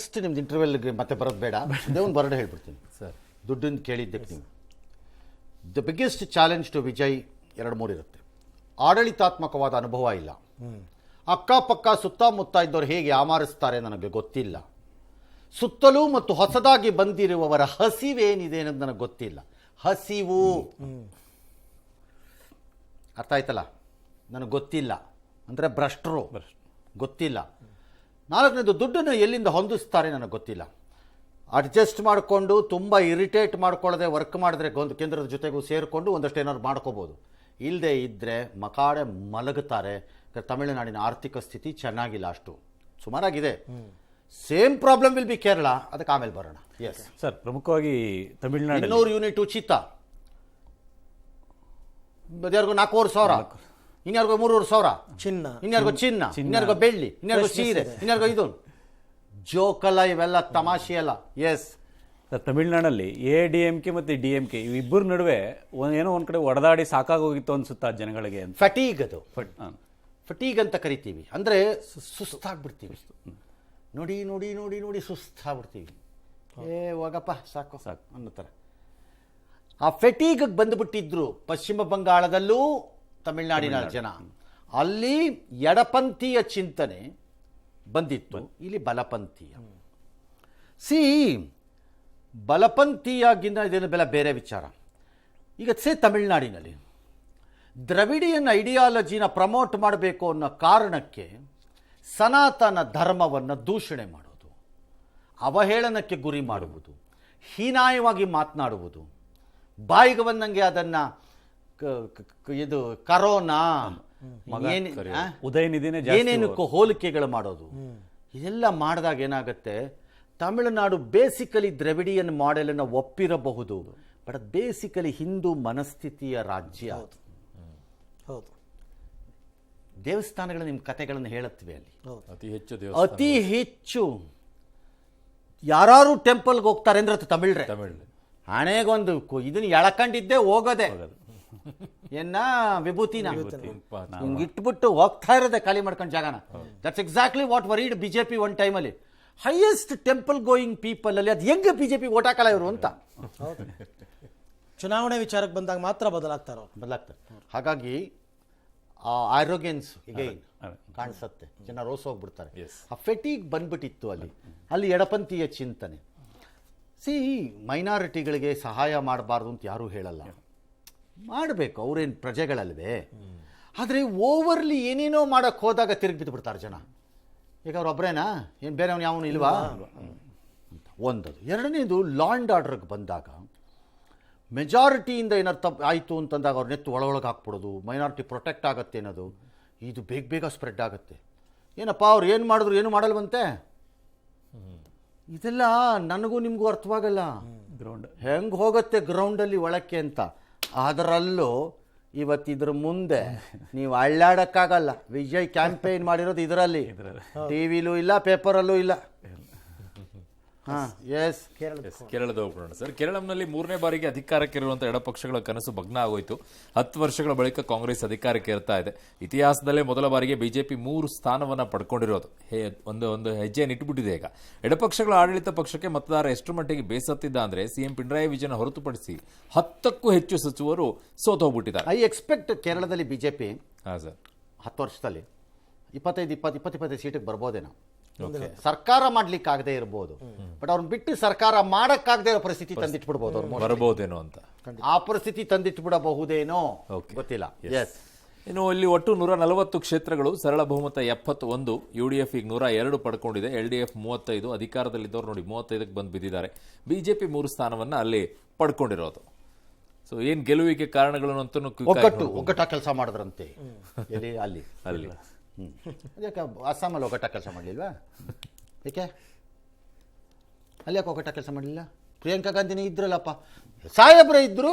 Next ನಿಮ್ದು ಇಂಟರ್ವ್ಯೂಲ್ಗೆ ಮತ್ತೆ ಬರೋದು ಬೇಡ, ಅದೇ ಒಂದು ವರ್ಡ್ ಹೇಳ್ಬಿಡ್ತೀನಿ ಸರ್. ದುಡ್ಡನ್ನು ಕೇಳಿದ್ದಕ್ಕೆ ನೀವು the biggest challenge to Vijay 2-3 ಇರುತ್ತೆ. ಆಡಳಿತಾತ್ಮಕವಾದ ಅನುಭವ ಇಲ್ಲ, ಅಕ್ಕಪಕ್ಕ ಸುತ್ತಮುತ್ತ ಇದ್ದವ್ರು ಹೇಗೆ ಆಮಾರಿಸ್ತಾರೆ ನನಗೆ ಗೊತ್ತಿಲ್ಲ, ಸುತ್ತಲೂ ಮತ್ತು ಹೊಸದಾಗಿ ಬಂದಿರುವವರ ಹಸಿವೇನಿದೆ ಅನ್ನೋದು ನನಗೆ ಗೊತ್ತಿಲ್ಲ. ಹಸಿವು ಅರ್ಥ ಆಯ್ತಲ್ಲ, ನನಗೆ ಗೊತ್ತಿಲ್ಲ ಅಂದರೆ ಭ್ರಷ್ಟರು, ಗೊತ್ತಿಲ್ಲ. 4ನೇದು ದುಡ್ಡನ್ನು ಎಲ್ಲಿಂದ ಹೊಂದಿಸ್ತಾರೆ ನನಗೆ ಗೊತ್ತಿಲ್ಲ. ಅಡ್ಜಸ್ಟ್ ಮಾಡಿಕೊಂಡು ತುಂಬ ಇರಿಟೇಟ್ ಮಾಡ್ಕೊಳ್ಳದೆ ವರ್ಕ್ ಮಾಡಿದ್ರೆ ಕೇಂದ್ರದ ಜೊತೆಗೂ ಸೇರಿಕೊಂಡು ಒಂದಷ್ಟು ಏನಾದ್ರು ಮಾಡ್ಕೋಬೋದು. ಇಲ್ಲದೆ ಇದ್ದರೆ ಮಕಾಡೆ ಮಲಗುತ್ತಾರೆ. ತಮಿಳುನಾಡಿನ ಆರ್ಥಿಕ ಸ್ಥಿತಿ ಚೆನ್ನಾಗಿಲ್ಲ, ಅಷ್ಟು ಸುಮಾರಾಗಿದೆ. Same problem will be Kerala, ಅದಕ್ಕೆ ಆಮೇಲೆ ಬರೋಣ. ಎಸ್ ಸರ್, ಪ್ರಮುಖವಾಗಿ ತಮಿಳುನಾಡು 200 ಯೂನಿಟ್ ಉಚಿತ, ಯಾರಿಗೂ 4,500, ಇನ್ಯಾರಿಗೋ 3,500 ಚಿನ್ನ, ಇನ್ಯಾರಿಗೋ ಚಿನ್ನ, ಇನ್ಯಾರಿಗೋ ಬೆಳ್ಳಿ, ಇನ್ಯಾರಿಗೋ ಸೀರೆ, ಇನ್ಯಾರಿಗೋ ಇದು ಜೋಕಲ್ಲ, ಇವೆಲ್ಲ ತಮಾಷೆಯಲ್ಲ. ಎಸ್ ಸರ್, ತಮಿಳುನಾಡಲ್ಲಿ ADMK ಮತ್ತು DMK ಇವಿಬ್ಬರ ನಡುವೆ ಏನೋ ಒಂದು ಕಡೆ ಒಡೆದಾಡಿ ಸಾಕಾಗೋಗಿತ್ತು ಅನ್ಸುತ್ತಾ ಜನಗಳಿಗೆ ಅಂತ. ಫಟೀಗ್, ಅದು ಫಟೀಗ್ ಅಂತ ಕರಿತೀವಿ. ಅಂದರೆ ಸುಸ್ತಾಗ್ಬಿಡ್ತೀವಿ, ನೋಡಿ ನೋಡಿ ನೋಡಿ ನೋಡಿ ಸುಸ್ತಾಗ್ಬಿಡ್ತೀವಿ. ಹೋಗಪ್ಪ ಸಾಕು ಸಾಕು ಅನ್ನೋ ಥರ ಆ ಫೆಟೀಗ್ ಬಂದುಬಿಟ್ಟಿದ್ರು. ಪಶ್ಚಿಮ ಬಂಗಾಳದಲ್ಲೂ ತಮಿಳುನಾಡಿನ ಜನ, ಅಲ್ಲಿ ಎಡಪಂಥೀಯ ಚಿಂತನೆ ಬಂದಿತ್ತು, ಇಲ್ಲಿ ಬಲಪಂಥೀಯ. ಬಲಪಂಥೀಯಾಗಿನ ಇದೇನು ಬೇರೆ ವಿಚಾರ. ಈಗ ತಮಿಳುನಾಡಿನಲ್ಲಿ ದ್ರವಿಡಿಯನ್ ಐಡಿಯಾಲಜಿನ ಪ್ರಮೋಟ್ ಮಾಡಬೇಕು ಅನ್ನೋ ಕಾರಣಕ್ಕೆ ಸನಾತನ ಧರ್ಮವನ್ನು ದೂಷಣೆ ಮಾಡೋದು, ಅವಹೇಳನಕ್ಕೆ ಗುರಿ ಮಾಡುವುದು, ಹೀನಾಯವಾಗಿ ಮಾತನಾಡುವುದು, ಬಾಯಿಗೆ ಬಂದಂಗೆ ಅದನ್ನು ಇದು ಕರೋನಾ ಏನೇನಕ್ಕೂ ಹೋಲಿಕೆಗಳು ಮಾಡೋದು, ಇದೆಲ್ಲ ಮಾಡಿದಾಗ ಏನಾಗುತ್ತೆ, ತಮಿಳುನಾಡು ಬೇಸಿಕಲಿ ದ್ರವಿಡಿಯನ್ ಮಾಡೆಲನ್ನು ಒಪ್ಪಿರಬಹುದು, ಬಟ್ ಅದು ಬೇಸಿಕಲಿ ಹಿಂದೂ ಮನಸ್ಥಿತಿಯ ರಾಜ್ಯ. ಹೌದು, ದೇವಸ್ಥಾನಗಳು ನಿಮ್ಮ ಕಥೆಗಳನ್ನು ಹೇಳುತ್ತವೆ. ಅಲ್ಲಿ ಅತಿ ಹೆಚ್ಚು ಯಾರು ಟೆಂಪಲ್ಗೆ ಹೋಗ್ತಾರೆ ಅಂದ್ರೆ ತಮಿಳ್ರೆ. ಹಣೆಗೊಂದು ಇದನ್ನ ಎಳಕೊಂಡಿದ್ದೆ ಹೋಗೋದೆ, ಏನ ವಿಭೂತಿನ ಹಿಂಗೆ ಇಟ್ಬಿಟ್ಟು ಹೋಗ್ತಾ ಇರೋದೆ ಖಾಲಿ ಮಾಡ್ಕೊಂಡು ಜಾಗನ. That's exactly what varied BJP one ಟೈಮಲ್ಲಿ. ಹೈಯೆಸ್ಟ್ ಟೆಂಪಲ್ ಗೋಯಿಂಗ್ ಪೀಪಲ್ ಅಲ್ಲಿ ಅದು ಹೆಂಗೆ ಬಿಜೆಪಿ ಓಟ್ ಹಾಕಲ್ಲ ಇವರು ಅಂತ. ಚುನಾವಣೆ ವಿಚಾರಕ್ಕೆ ಬಂದಾಗ ಮಾತ್ರ ಬದಲಾಗ್ತಾರೆ. ಹಾಗಾಗಿ ಆರೋಗ್ಯನ್ಸ್ ಅಗೈನ್ ಕಾಣಿಸುತ್ತೆ, ಜನ ರೋಸ್ ಹೋಗ್ಬಿಡ್ತಾರೆ. ಆ ಫೆಟಿಗ್ ಬಂದ್ಬಿಟ್ಟಿತ್ತು ಅಲ್ಲಿ ಎಡಪಂಥೀಯ ಚಿಂತನೆ. ಮೈನಾರಿಟಿಗಳಿಗೆ ಸಹಾಯ ಮಾಡಬಾರ್ದು ಅಂತ ಯಾರೂ ಹೇಳಲ್ಲ, ಮಾಡಬೇಕು, ಅವ್ರೇನು ಪ್ರಜೆಗಳಲ್ವೇ. ಆದರೆ ಓವರ್ಲಿ ಏನೇನೋ ಮಾಡೋಕ್ಕೆ ಹೋದಾಗ ತಿರುಗಿ ಬಿಡ್ತಾರೆ ಜನ. ಈಗ ಅವ್ರೊಬ್ಬರೇನಾ, ಏನು ಬೇರೆಯವನು ಯಾವನು ಇಲ್ವಾ ಅಂತ ಒಂದದು. ಎರಡನೇದು ಲಾ ಆ್ಯಂಡ್ ಆರ್ಡರ್ಗೆ ಬಂದಾಗ ಮೆಜಾರಿಟಿಯಿಂದ ಏನಾರು ತಪ್ಪು ಆಯಿತು ಅಂತಂದಾಗ ಅವ್ರ ನೆತ್ತು ಒಳಗೆ ಹಾಕ್ಬಿಡೋದು, ಮೈನಾರಿಟಿ ಪ್ರೊಟೆಕ್ಟ್ ಆಗುತ್ತೆ ಅನ್ನೋದು, ಇದು ಬೇಗ ಸ್ಪ್ರೆಡ್ ಆಗುತ್ತೆ. ಏನಪ್ಪ ಅವ್ರು ಏನು ಮಾಡಿದ್ರು ಏನು ಮಾಡಲ್ವಂತೆ, ಇದೆಲ್ಲ ನನಗೂ ನಿಮಗೂ ಅರ್ಥವಾಗಲ್ಲ. ಹೆಂಗೆ ಹೋಗುತ್ತೆ ಗ್ರೌಂಡಲ್ಲಿ ಒಳಕ್ಕೆ ಅಂತ. ಅದರಲ್ಲೂ ಇವತ್ತಿದ್ರ ಮುಂದೆ ನೀವು ಅಳ್ಳಾಡಕ್ಕಾಗಲ್ಲ. ವಿಜಯ್ ಕ್ಯಾಂಪೇನ್ ಮಾಡಿರೋದು ಇದರಲ್ಲಿ, ಟಿವಿಲೂ ಇಲ್ಲ, ಪೇಪರಲ್ಲೂ ಇಲ್ಲ. ಕೇರಳದ ಹೋಗೋಣ ಸರ್. ಕೇರಳಂನಲ್ಲಿ 3ನೇ ಬಾರಿಗೆ ಅಧಿಕಾರಕ್ಕಿರುವಂತಹ ಎಡಪಕ್ಷಗಳ ಕನಸು ಭಗ್ನ ಆಗೋಯ್ತು. 10 ವರ್ಷಗಳ ಬಳಿಕ ಕಾಂಗ್ರೆಸ್ ಅಧಿಕಾರಕ್ಕೆ ಇರ್ತಾ ಇದೆ. ಇತಿಹಾಸದಲ್ಲೇ ಮೊದಲ ಬಾರಿಗೆ ಬಿಜೆಪಿ 3 ಸ್ಥಾನವನ್ನ ಪಡ್ಕೊಂಡಿರೋದು. ಒಂದು ಹೆಜ್ಜೆಯನ್ನು ಇಟ್ಟುಬಿಟ್ಟಿದೆ. ಈಗ ಎಡಪಕ್ಷಗಳ ಆಡಳಿತ ಪಕ್ಷಕ್ಕೆ ಮತದಾರ ಎಷ್ಟು ಮಟ್ಟಿಗೆ ಬೇಸತ್ತಿದ್ದ ಅಂದ್ರೆ ಸಿಎಂ ಪಿಣರಾಯಿ ವಿಜಯನ್ ಹೊರತುಪಡಿಸಿ 10ಕ್ಕೂ ಹೆಚ್ಚು ಸಚಿವರು ಸೋತು ಹೋಗ್ಬಿಟ್ಟಿದ್ದಾರೆ. ಐ ಎಕ್ಸ್ಪೆಕ್ಟ್ ಕೇರಳದಲ್ಲಿ ಬಿಜೆಪಿ 10 ವರ್ಷದಲ್ಲಿ 25 ಸೀಟಿಗೆ ಬರ್ಬೋದೇನೋ. ಸರ್ಕಾರ ಮಾಡ್ಲಿಕ್ಕಾಗದೇ ಇರ್ಬೋದು, ಬಟ್ ಅವ್ರನ್ನ ಬಿಟ್ಟು ಸರ್ಕಾರ ಮಾಡಕ್ಕಾಗದೇ ಇರೋ ಪರಿಸ್ಥಿತಿ ತಂದಿಟ್ಬಿಡ್ಬೋದು, ಅವ್ರು ಬರಬಹುದೇನೋ ಅಂತ. ಆ ಪರಿಸ್ಥಿತಿ ತಂದಿಟ್ಬಿಡಬಹುದೇನೋ ಗೊತ್ತಿಲ್ಲ. ಎಸ್, ಇನ್ನು ಇಲ್ಲಿ ಒಟ್ಟು 140 ಕ್ಷೇತ್ರಗಳು, ಸರಳ ಬಹುಮತ 71, UDF ಈಗ 102 ಪಡ್ಕೊಂಡಿದೆ, LDF 35, ಅಧಿಕಾರದಲ್ಲಿದ್ದವ್ರು ನೋಡಿ 35ಕ್ಕೆ ಬಂದು ಬಿದ್ದಿದ್ದಾರೆ. ಬಿಜೆಪಿ 3 ಸ್ಥಾನವನ್ನ ಅಲ್ಲಿ ಪಡ್ಕೊಂಡಿರೋದು. ಸೊ ಏನ್ ಗೆಲುವಿಗೆ ಕಾರಣಗಳನ್ನು ಅಂತ ಒಗ್ಗಟ್ಟ ಕೆಲಸ ಮಾಡಿದ್ರಂತೆ ಅಲ್ಲಿ ಅದಕ್ಕೆ ಅಸ್ಸಾಮಲ್ಲಿ ಒಗ್ಗಟ್ಟ ಕೆಲಸ ಮಾಡಲಿಲ್ವಾ? ಏಕೆ ಅಲ್ಲಿ ಯಾಕೆ ಒಗ್ಗಟ್ಟ ಕೆಲಸ ಮಾಡಲಿಲ್ಲ? ಪ್ರಿಯಾಂಕಾ ಗಾಂಧಿನೇ ಇದ್ರಲ್ಲಪ್ಪ, ಸಾಹೇಬ್ರೆ ಇದ್ರು,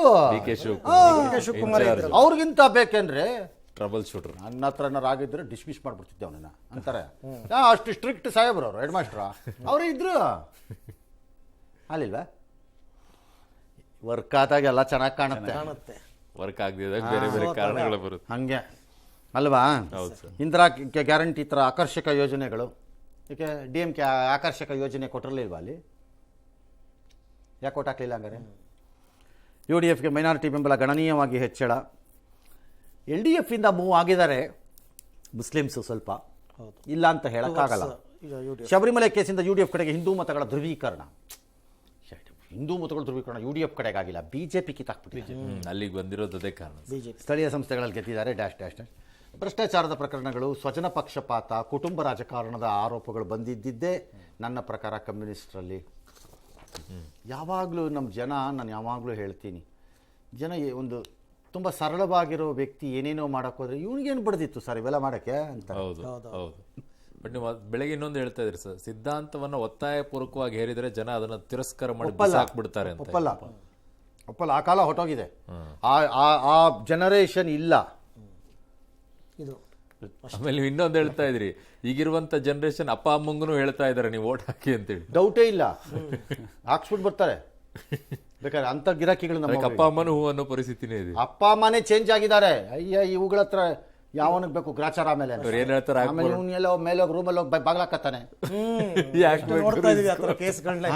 ಶಿವಕುಮಾರ್ ಅವ್ರಿಗಿಂತ ಬೇಕೇನ್ರೆ ಟ್ರಬಲ್ ಶೂಟರ್. ನನ್ನ ಹತ್ರನಾರು ಆಗಿದ್ರೆ ಡಿಸ್ಮಿಸ್ ಮಾಡ್ಬಿಡ್ತಿದ್ದೆ ಅವನನ್ನ ಅಂತಾರೆ. ಅಷ್ಟು ಸ್ಟ್ರಿಕ್ಟ್ ಸಾಹೇಬ್ರು ಅವರು, ಹೆಡ್ ಮಾಸ್ಟ್ರ ಅವರೇ ಇದ್ರು ಅಲ್ಲಿಲ್ವಾ? ವರ್ಕ್ ಆದಾಗ ಎಲ್ಲ ಚೆನ್ನಾಗಿ ಕಾಣುತ್ತೆ, ವರ್ಕ್ ಆಗದಿದ್ದಾಗ ಬೇರೆ ಬೇರೆ ಕಾರಣಗಳು ಬರುತ್ತೆ ಹಂಗೆ ಅಲ್ವಾ? ಇಂದಿರಾ ಗ್ಯಾರಂಟಿ ಥರ ಆಕರ್ಷಕ ಯೋಜನೆಗಳು ಯಾಕೆ DMK ಆಕರ್ಷಕ ಯೋಜನೆ ಕೊಟ್ಟಿರಲಿಲ್ವಾ ಅಲ್ಲಿ? ಯಾಕೆ ಕೊಟ್ಟು ಹಾಕಲಿಲ್ಲ ಹಂಗಾರೆ? UDFಗೆ ಮೈನಾರಿಟಿ ಬೆಂಬಲ ಗಣನೀಯವಾಗಿ ಹೆಚ್ಚಳ. LDF ಇಂದ ಮೂವ್ ಆಗಿದ್ದಾರೆ ಮುಸ್ಲಿಮ್ಸು ಸ್ವಲ್ಪ, ಇಲ್ಲ ಅಂತ ಹೇಳೋಕ್ಕಾಗಲ್ಲ. ಈಗ UDF ಶಬರಿಮಲೆ ಕೇಸಿಂದ UDF ಕಡೆಗೆ ಹಿಂದೂ ಮತಗಳ ಧ್ರುವೀಕರಣ, ಹಿಂದೂ ಮತಗಳ ಧ್ರುವೀಕರಣ UDF ಕಡೆಗಾಗಿಲ್ಲ, BJP ಕಿತ್ತಾಕ್ಬಿಟ್ಟಿದೆ. ಅಲ್ಲಿಗೆ ಬಂದಿರೋದು ಅದೇ ಕಾರಣ. BJP ಸ್ಥಳೀಯ ಸಂಸ್ಥೆಗಳಲ್ಲಿ ಗೆದ್ದಿದ್ದಾರೆ ಡ್ಯಾಶ್. ಭ್ರಷ್ಟಾಚಾರದ ಪ್ರಕರಣಗಳು, ಸ್ವಜನ ಪಕ್ಷಪಾತ, ಕುಟುಂಬ ರಾಜಕಾರಣದ ಆರೋಪಗಳು ಬಂದಿದ್ದೇ ನನ್ನ ಪ್ರಕಾರ ಕಮ್ಯುನಿಸ್ಟ್ರಲ್ಲಿ. ಯಾವಾಗಲೂ ನಮ್ಮ ಜನ, ನಾನು ಯಾವಾಗಲೂ ಹೇಳ್ತೀನಿ, ಜನ ಒಂದು ತುಂಬ ಸರಳವಾಗಿರೋ ವ್ಯಕ್ತಿ ಏನೇನೋ ಮಾಡೋಕ್ಕೆ ಹೋದ್ರೆ ಇವನಿಗೇನು ಬಡ್ದಿತ್ತು ಸರ್ ಇವೆಲ್ಲ ಮಾಡೋಕ್ಕೆ ಅಂತ. ಹೌದು ಹೌದು. ಬಟ್ ನೀವು ಬೆಳಗ್ಗೆ ಇನ್ನೊಂದು ಹೇಳ್ತಾ ಇದ್ರಿ ಸರ್, ಸಿದ್ಧಾಂತವನ್ನ ಒತ್ತಾಯಪೂರ್ವಕವಾಗಿ ಹೇರಿದರೆ ಜನ ಅದನ್ನ ತಿರಸ್ಕಾರ ಮಾಡಿ ಬಿಸಾಕ್ಬಿಡ್ತಾರೆ ಅಂತ. ಒಪ್ಪಲ್ಲ. ಆ ಕಾಲ ಹೊಟ್ಟೋಗಿದೆ. ಆ ಜನರೇಷನ್ ಇಲ್ಲ. ಇದು ಆಮೇಲೆ ನೀವು ಇನ್ನೊಂದು ಹೇಳ್ತಾ ಇದ್ರಿ, ಈಗಿರುವಂತ ಜನರೇಷನ್ ಅಪ್ಪ ಅಮ್ಮಂಗೂ ಹೇಳ್ತಾ ಇದಾರೆ ನೀವು ಓಟ್ ಹಾಕಿ ಅಂತೇಳಿ. ಡೌಟೇ ಇಲ್ಲ, ಹಾಕ್ಸ್ಬಿಟ್ಟು ಬರ್ತಾರೆ ಬೇಕಾದ್ರೆ ಅಂತ ಗಿರಾಕಿಗಳು. ನಮ್ಮ ಅಪ್ಪ ಅಮ್ಮನೂ ಹೂ ಅನ್ನೋ ಪರಿಸ್ಥಿತಿನೇ ಇದೆ. ಅಪ್ಪ ಅಮ್ಮನೇ ಚೇಂಜ್ ಆಗಿದ್ದಾರೆ. ಅಯ್ಯ ಇವುಗಳ ಹತ್ರ ಯಾವನಿಗೆ ಬೇಕು ಗ್ರಾಚಾರ. ಆಮೇಲೆ ಏನ್ ಹೇಳ್ತಾರೆ, ಆಮೇಲೆ ಇವನ್ನೆಲ್ಲ ಮೇಲೆ ಹೋಗಿ ರೂಮಲ್ಲಿ ಹೋಗಿ ಬಾಗ್ಲಾಕತ್ತಾನೆ. ನೋಡ್ತಾ ಇದೀವಿ ಆ ಥರ ಕೇಸ್ಗಳನ್ನ.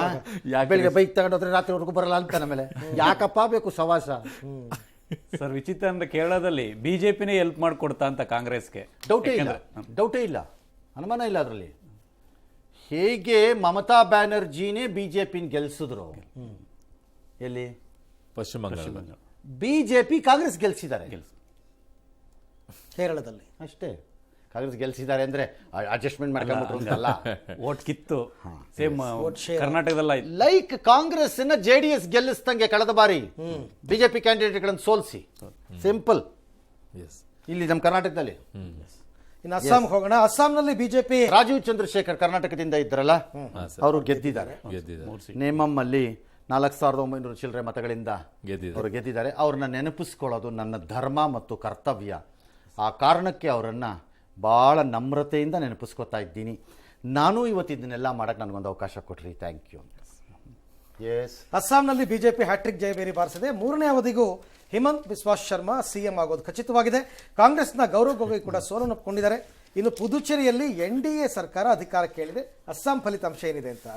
ಬೆಳಿಗ್ಗೆ ಬೈಕ್ ತಗೊಂಡೋದ್ರೆ ರಾತ್ರಿವರೆಗೂ ಬರಲ್ಲ ಅಂತಾನೆ. ಆಮೇಲೆ ಯಾಕಪ್ಪ ಬೇಕು ಸವಾಸ? ಸರ್ ವಿಚಿತ್ರ ಅಂದ್ರೆ ಕೇರಳದಲ್ಲಿ ಬಿಜೆಪಿನೇ ಹೆಲ್ಪ್ ಮಾಡಿಕೊಡ್ತಾ ಅಂತ ಕಾಂಗ್ರೆಸ್ಗೆ. ಡೌಟೇ ಇಲ್ಲ, ಅನುಮಾನ ಇಲ್ಲ ಅದರಲ್ಲಿ. ಹೇಗೆ ಮಮತಾ ಬ್ಯಾನರ್ಜಿನೇ ಬಿಜೆಪಿನ ಗೆಲ್ಸಿದ್ರು, ಎಲ್ಲಿ? ಪಶ್ಚಿಮ ಬಂಗಾಳ. ಬಿಜೆಪಿ ಕಾಂಗ್ರೆಸ್ ಗೆಲ್ಸಿದ್ದಾರೆ ಕೇರಳದಲ್ಲಿ ಅಷ್ಟೇ. ಕಾಂಗ್ರೆಸ್ ಗೆಲ್ಸಿದ್ದಾರೆ ಅಂದ್ರೆ ಅಡ್ಜಸ್ಟ್ಮೆಂಟ್ ಮಾಡ್ಕೊಂಡ್ಬಿಟ್ರು ಅಂತಲ್ಲ. ಓಟ್ ಕಿತ್ತು ಸೇಮ್ ಕರ್ನಾಟಕದಲ್ಲ. ಲೈಕ್ ಕಾಂಗ್ರೆಸ್ JDS ಗೆಲ್ಲಿಸ್ದಂಗೆ ಕಳೆದ ಬಾರಿ ಬಿಜೆಪಿ ಕ್ಯಾಂಡಿಡೇಟ್ಗಳನ್ನು ಸೋಲಿಸಿ. ಸಿಂಪಲ್. ಇಲ್ಲಿ ನಮ್ಮ ಕರ್ನಾಟಕದಲ್ಲಿ. ಇನ್ನು ಅಸ್ಸಾಂಗೆ ಹೋಗೋಣ. ಅಸ್ಸಾಂನಲ್ಲಿ ಬಿಜೆಪಿ ರಾಜೀವ್ ಚಂದ್ರಶೇಖರ್ ಕರ್ನಾಟಕದಿಂದ ಇದ್ರಲ್ಲ, ಅವರು ಗೆದ್ದಿದ್ದಾರೆ. ನೇಮಮ್ ಅಲ್ಲಿ 4,900 ಚಿಲ್ಲರೆ ಮತಗಳಿಂದ ಅವರು ಗೆದ್ದಿದ್ದಾರೆ. ಅವ್ರನ್ನ ನೆನಪಿಸ್ಕೊಳ್ಳೋದು ನನ್ನ ಧರ್ಮ ಮತ್ತು ಕರ್ತವ್ಯ. ಆ ಕಾರಣಕ್ಕೆ ಅವರನ್ನು ಭಾಳ ನಮ್ರತೆಯಿಂದ ನೆನಪಿಸ್ಕೊತಾ ಇದ್ದೀನಿ. ನಾನು ಇವತ್ತು ಇದನ್ನೆಲ್ಲ ಮಾಡೋಕ್ಕೆ ನನಗೊಂದು ಅವಕಾಶ ಕೊಟ್ರಿ. Thank you. ಎಸ್, ಅಸ್ಸಾಂನಲ್ಲಿ ಬಿಜೆಪಿ ಹ್ಯಾಟ್ರಿಕ್ ಜಯಬೇರಿ ಬಾರಿಸಿದೆ. 3ನೇ ಅವಧಿಗೂ ಹಿಮಂತ್ ಬಿಸ್ವಾಸ್ ಶರ್ಮಾ ಸಿಎಂ ಆಗೋದು ಖಚಿತವಾಗಿದೆ. ಕಾಂಗ್ರೆಸ್ನ ಗೌರವ್ ಗೊಗೊಯ್ ಕೂಡ ಸೋಲನ್ನೊಪ್ಪಿಕೊಂಡಿದ್ದಾರೆ. ಇನ್ನು ಪುದುಚೇರಿಯಲ್ಲಿ NDA ಸರ್ಕಾರ ಅಧಿಕಾರಕ್ಕೆ ಹೇಳಿದೆ. ಅಸ್ಸಾಂ ಫಲಿತಾಂಶ ಏನಿದೆ ಅಂತ?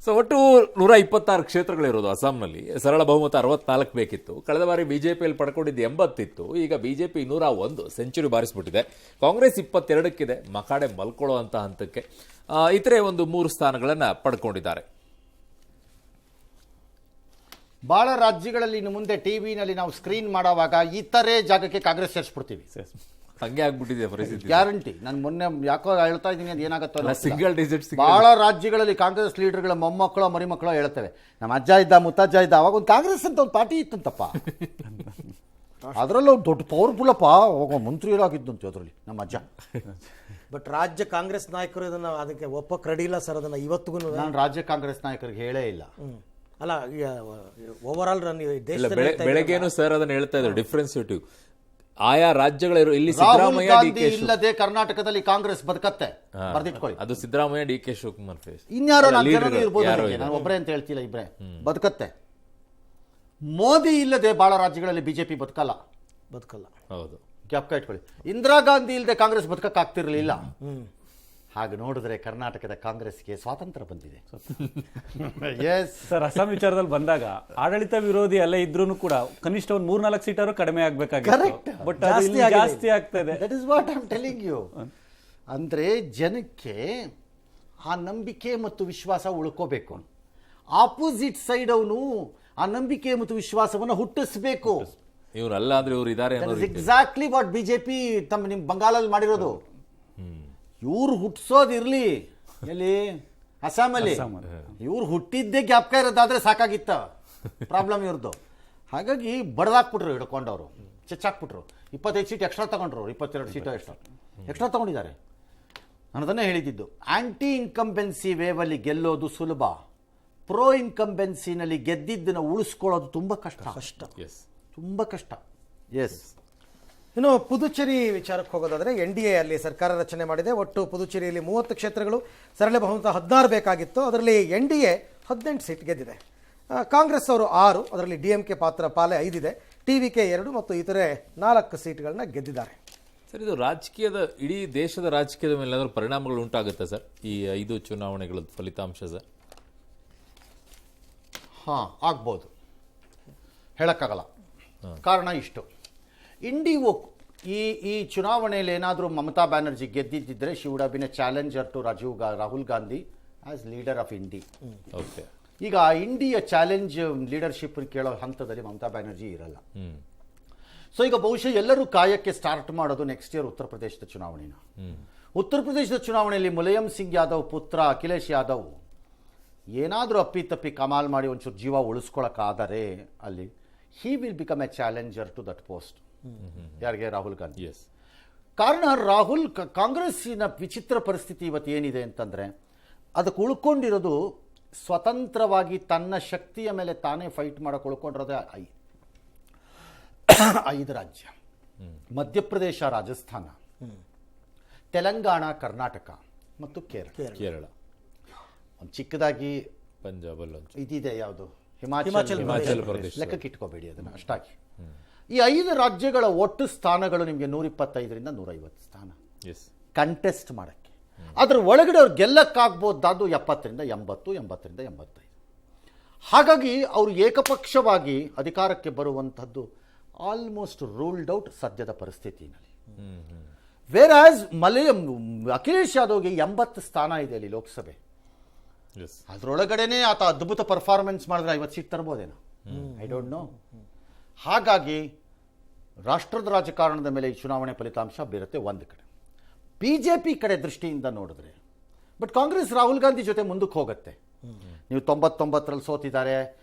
ಸೊ ಒಟ್ಟು 126 ಕ್ಷೇತ್ರಗಳಿರೋದು ಅಸ್ಸಾಂನಲ್ಲಿ. ಸರಳ ಬಹುಮತ 64 ಬೇಕಿತ್ತು. ಕಳೆದ ಬಾರಿ ಬಿಜೆಪಿಯಲ್ಲಿ ಪಡ್ಕೊಂಡಿದ್ದು 80 ಇತ್ತು. ಈಗ ಬಿಜೆಪಿ 101 ಸೆಂಚುರಿ ಬಾರಿಸ್ಬಿಟ್ಟಿದೆ. ಕಾಂಗ್ರೆಸ್ 22ಕ್ಕಿದೆ, ಮಕಾಡೆ ಮಲ್ಕೊಳ್ಳೋ ಅಂತ ಹಂತಕ್ಕೆ. ಇತರೆ ಒಂದು 3 ಸ್ಥಾನಗಳನ್ನ ಪಡ್ಕೊಂಡಿದ್ದಾರೆ. ಭಾಳ ರಾಜ್ಯಗಳಲ್ಲಿ ಇನ್ನು ಮುಂದೆ ಟಿವಿನಲ್ಲಿ ನಾವು ಸ್ಕ್ರೀನ್ ಮಾಡೋವಾಗ ಇತರೆ ಜಾಗಕ್ಕೆ ಕಾಂಗ್ರೆಸ್ ಸೇರಿಸ್ಬಿಡ್ತೀವಿ. ಹಂಗೆ ಆಗ್ಬಿಟ್ಟಿದೆ ಪರಿಸ್ಥಿತಿ, ಗ್ಯಾರಂಟಿ. ನಾನು ಮೊನ್ನೆ ಯಾಕೋ ಹೇಳ್ತಾ ಇದ್ದೀನಿ, ಅದು ಏನಾಗುತ್ತೋ ಸಿಂಗಲ್ ಡಿಜಿಟ್. ಬಹಳ ರಾಜ್ಯಗಳಲ್ಲಿ ಕಾಂಗ್ರೆಸ್ ಲೀಡರ್ಗಳ ಮೊಮ್ಮಕ್ಕಳೋ ಮರಿಮಕ್ಕಳೋ ಹೇಳ್ತೇವೆ, ನಮ್ಮ ಅಜ್ಜ ಇದ್ದ ಮುತ್ತಜ್ಜ ಇದ್ದ ಅವಾಗ ಒಂದು ಕಾಂಗ್ರೆಸ್ ಅಂತ ಒಂದು ಪಾರ್ಟಿ ಇತ್ತಂತಪ್ಪ, ಅದರಲ್ಲೂ ದೊಡ್ಡ ಪವರ್ಫುಲ್ಲಪ್ಪ, ಅವಾಗ ಮಂತ್ರಿಯರಾಗಿದ್ದಂತೆ ಅದರಲ್ಲಿ ನಮ್ಮ ಅಜ್ಜ. ಬಟ್ ರಾಜ್ಯ ಕಾಂಗ್ರೆಸ್ ನಾಯಕರು ಇದನ್ನ ಅದಕ್ಕೆ ಒಪ್ಪಕ್ಕೆ ರೆಡಿ ಇಲ್ಲ ಸರ್. ಅದನ್ನ ಇವತ್ತಿಗೂ ನಾನು ರಾಜ್ಯ ಕಾಂಗ್ರೆಸ್ ನಾಯಕರಿಗೆ ಹೇಳೇ ಇಲ್ಲ. ಅಲ್ಲ, ಓವರ್ ಆಲ್ ಬೆಳಗ್ಗೆನು ಸರ್ ಅದನ್ನ ಹೇಳ್ತಾ ಇದ್ರು, ಡಿಫ್ರೆನ್ಸಿಟಿವ್ ಆಯಾ ರಾಜ್ಯಗಳ ಇಲ್ಲಿ ರಾಹುಲ್ ಗಾಂಧಿ ಇಲ್ಲದೆ ಕರ್ನಾಟಕದಲ್ಲಿ ಕಾಂಗ್ರೆಸ್ ಬದುಕತ್ತೆ, ಬರ್ದಿಟ್ಕೊಳ್ಳಿ. ಅದು ಸಿದ್ದರಾಮಯ್ಯ, DK ಶಿವಕುಮಾರ್ ಫೇಸ್. ಇನ್ಯಾರೋ ಇರ್ಬೋದು, ನಾನು ಒಬ್ಬರೇ ಅಂತ ಹೇಳ್ತಿಲ್ಲ, ಇಬ್ಬರೇ ಬದುಕತ್ತೆ. ಮೋದಿ ಇಲ್ಲದೆ ಬಹಳ ರಾಜ್ಯಗಳಲ್ಲಿ ಬಿಜೆಪಿ ಬದುಕಲ್ಲ. ಹೌದು, ಜ್ಞಾಪಕ ಇಟ್ಕೊಳ್ಳಿ. ಇಂದಿರಾ ಗಾಂಧಿ ಇಲ್ಲದೆ ಕಾಂಗ್ರೆಸ್ ಬದುಕಕ್ಕಾಗ್ತಿರ್ಲಿಲ್ಲ. ಹಾಗೆ ನೋಡಿದ್ರೆ ಕರ್ನಾಟಕದ ಕಾಂಗ್ರೆಸ್ಗೆ ಸ್ವಾತಂತ್ರ್ಯ ಬಂದಿದೆ. ಸರ್, ಅಸ್ಸಾಂ ವಿಚಾರದಲ್ಲಿ ಬಂದಾಗ ಆಡಳಿತ ವಿರೋಧಿ ಅಲ್ಲೇ ಇದ್ರೂ ಕೂಡ ಕನಿಷ್ಠ ಒಂದು 3-4 ಸೀಟಾರು ಕಡಿಮೆ ಆಗ್ಬೇಕಾಗಿತ್ತು. ಬಟ್ ಜಾಸ್ತಿ ಆಗ್ತದೆ. That is what I am telling you. ಅಂದ್ರೆ ಜನಕ್ಕೆ ಆ ನಂಬಿಕೆ ಮತ್ತು ವಿಶ್ವಾಸ ಉಳ್ಕೋಬೇಕು. ಆಪೋಸಿಟ್ ಸೈಡ್ ಅವನು ಆ ನಂಬಿಕೆ ಮತ್ತು ವಿಶ್ವಾಸವನ್ನು ಹುಟ್ಟಿಸ್ಬೇಕು. ಇವ್ರಲ್ಲ ಅಂದ್ರೆ ಇವ್ರು ಇದಾರೆ. ಎಕ್ಸಾಕ್ಟ್ಲಿ ವಾಟ್ ಬಿಜೆಪಿ ನಿಮ್ ಬಂಗಾಲಲ್ಲಿ ಮಾಡಿರೋದು. ಇವ್ರು ಹುಟ್ಟಿಸೋದಿರ್ಲಿ ಎಲ್ಲಿ, ಅಸ್ಸಾಮಲ್ಲಿ. ಇವ್ರು ಹುಟ್ಟಿದ್ದೇ ಜ್ಞಾಪಕ ಇರೋದಾದ್ರೆ ಸಾಕಾಗಿತ್ತ ಪ್ರಾಬ್ಲಮ್ ಇವ್ರದ್ದು. ಹಾಗಾಗಿ ಬಡ್ದಾಕ್ಬಿಟ್ರು, ಹಿಡ್ಕೊಂಡವ್ರು ಚೆಚ್ಚಾಕ್ಬಿಟ್ರು. 25 ಸೀಟ್ ಎಕ್ಸ್ಟ್ರಾ ತಗೊಂಡ್ರು, 22 ಸೀಟ್ ಎಕ್ಸ್ಟ್ರಾ ತಗೊಂಡಿದ್ದಾರೆ. ನಾನು ಅದನ್ನೇ ಹೇಳಿದ್ದು, ಆಂಟಿ ಇನ್ಕಂಬೆನ್ಸಿ ವೇವಲ್ಲಿ ಗೆಲ್ಲೋದು ಸುಲಭ, ಪ್ರೋ ಇನ್ಕಂಬೆನ್ಸಿನಲ್ಲಿ ಗೆದ್ದಿದ್ದನ್ನು ಉಳಿಸ್ಕೊಳ್ಳೋದು ತುಂಬ ಕಷ್ಟ. ತುಂಬ ಕಷ್ಟ. ಎಸ್. ಇನ್ನು ಪುದುಚೇರಿ ವಿಚಾರಕ್ಕೆ ಹೋಗೋದಾದ್ರೆ NDA ಅಲ್ಲಿ ಸರ್ಕಾರ ರಚನೆ ಮಾಡಿದೆ. ಒಟ್ಟು ಪುದುಚೇರಿಯಲ್ಲಿ 30 ಕ್ಷೇತ್ರಗಳು, ಸರಳ ಬಹುಮತ 16 ಬೇಕಾಗಿತ್ತು. ಅದರಲ್ಲಿ NDA 18 ಸೀಟ್ ಗೆದ್ದಿದೆ. ಕಾಂಗ್ರೆಸ್ ಅವರು 6, ಅದರಲ್ಲಿ DMK ಪಾಲೇ 5 ಇದೆ. TVK 2 ಮತ್ತು ಇತರೆ 4 ಸೀಟ್ಗಳನ್ನ ಗೆದ್ದಿದ್ದಾರೆ. ಸರ್, ಇದು ರಾಜಕೀಯದ ಇಡೀ ದೇಶದ ರಾಜಕೀಯದ ಮೇಲೆ ಏನಾದರೂ ಪರಿಣಾಮಗಳು ಉಂಟಾಗುತ್ತೆ ಸರ್, ಈ 5 ಚುನಾವಣೆಗಳ ಫಲಿತಾಂಶ ಸರ್? ಹಾಂ, ಆಗ್ಬೋದು, ಹೇಳೋಕ್ಕಾಗಲ್ಲ. ಕಾರಣ ಇಷ್ಟು, ಈ ಚುನಾವಣೆಯಲ್ಲಿ ಏನಾದರೂ ಮಮತಾ ಬ್ಯಾನರ್ಜಿ ಗೆದ್ದಿದ್ದರೆ she would have been a challenger to Rahul Gandhi as leader of INDI. Okay. ಈಗ ಆ ಇಂಡಿಯ ಚಾಲೆಂಜ್ ಲೀಡರ್ಶಿಪ್ ಕೇಳೋ ಹಂತದಲ್ಲಿ ಮಮತಾ ಬ್ಯಾನರ್ಜಿ ಇರಲ್ಲ. ಸೊ ಈಗ ಬಹುಶಃ ಎಲ್ಲರೂ ಕಾಯಕ್ಕೆ ಸ್ಟಾರ್ಟ್ ಮಾಡೋದು ನೆಕ್ಸ್ಟ್ ಇಯರ್ ಉತ್ತರ ಪ್ರದೇಶದ ಚುನಾವಣೆನ. ಉತ್ತರ ಪ್ರದೇಶದ ಚುನಾವಣೆಯಲ್ಲಿ ಮುಲಾಯಂ ಸಿಂಗ್ ಯಾದವ್ ಪುತ್ರ ಅಖಿಲೇಶ್ ಯಾದವ್ ಏನಾದರೂ ಅಪ್ಪಿತಪ್ಪಿ ಕಮಾಲ್ ಮಾಡಿ ಒಂಚೂರು ಜೀವ ಉಳಿಸ್ಕೊಳಕ್ಕಾದರೆ ಅಲ್ಲಿ he will become a challenger to that post. ಯಾರಿಗೆ? ರಾಹುಲ್ ಗಾಂಧಿ. ಎಸ್. ಕಾರಣ ಕಾಂಗ್ರೆಸ್ಸಿನ ವಿಚಿತ್ರ ಪರಿಸ್ಥಿತಿ ಇವತ್ತು ಏನಿದೆ ಅಂತಂದರೆ, ಅದಕ್ಕೆ ಉಳ್ಕೊಂಡಿರೋದು ಸ್ವತಂತ್ರವಾಗಿ ತನ್ನ ಶಕ್ತಿಯ ಮೇಲೆ ತಾನೇ ಫೈಟ್ ಮಾಡೋಕೆ ಉಳ್ಕೊಂಡಿರೋದೇ 5 ರಾಜ್ಯ: ಮಧ್ಯಪ್ರದೇಶ, ರಾಜಸ್ಥಾನ, ತೆಲಂಗಾಣ, ಕರ್ನಾಟಕ ಮತ್ತು ಕೇರಳ. ಒಂದು ಚಿಕ್ಕದಾಗಿ ಪಂಜಾಬ್ ಅಲ್ಲೊಂದು ಇದಿದೆ, ಯಾವುದು? ಹಿಮಾಚಲ ಪ್ರದೇಶ. ಲೆಕ್ಕಕ್ಕೆ ಇಟ್ಕೋಬೇಡಿ ಅದನ್ನು ಅಷ್ಟಾಗಿ. ಈ 5 ರಾಜ್ಯಗಳ ಒಟ್ಟು ಸ್ಥಾನಗಳು ನಿಮಗೆ 125ರಿಂದ 150 ಸ್ಥಾನ ಎಸ್ ಕಂಟೆಸ್ಟ್ ಮಾಡೋಕ್ಕೆ. ಅದರ ಒಳಗಡೆ ಅವ್ರು ಗೆಲ್ಲಕ್ಕಾಗ್ಬೋದಾದ್ದು 70ರಿಂದ 80, 80ರಿಂದ 85. ಹಾಗಾಗಿ ಅವರು ಏಕಪಕ್ಷವಾಗಿ ಅಧಿಕಾರಕ್ಕೆ ಬರುವಂಥದ್ದು ಆಲ್ಮೋಸ್ಟ್ ರೂಲ್ಡ್ ಔಟ್ ಸದ್ಯದ ಪರಿಸ್ಥಿತಿನಲ್ಲಿ. ವೇರ್ ಆಸ್ ಅಖಿಲೇಶ್ ಯಾದವ್ಗೆ 80 ಸ್ಥಾನ ಇದೆ ಅಲ್ಲಿ ಲೋಕಸಭೆ. ಎಸ್. ಅದರೊಳಗಡೆನೆ ಆತ ಅದ್ಭುತ ಪರ್ಫಾರ್ಮೆನ್ಸ್ ಮಾಡಿದ್ರೆ 50 ಸೀಟ್ ತರ್ಬೋದೇನೋ, ಐ ಡೋಂಟ್ ನೋ. ಹಾಗಾಗಿ ರಾಷ್ಟ್ರದ ರಾಜಕಾರಣದ ಮೇಲೆ ಈ ಚುನಾವಣೆ ಫಲಿತಾಂಶ ಬೀರುತ್ತೆ ಒಂದು ಕಡೆ. BJP ಕಡೆ ದೃಷ್ಟಿಯಿಂದ ನೋಡಿದ್ರೆ, ಬಟ್ ಕಾಂಗ್ರೆಸ್ ರಾಹುಲ್ ಗಾಂಧಿ ಜೊತೆ ಮುಂದಕ್ಕೆ ಹೋಗುತ್ತೆ. ನೀವು 99ರಲ್ಲಿ ಸೋತಿದ್ದಾರೆ,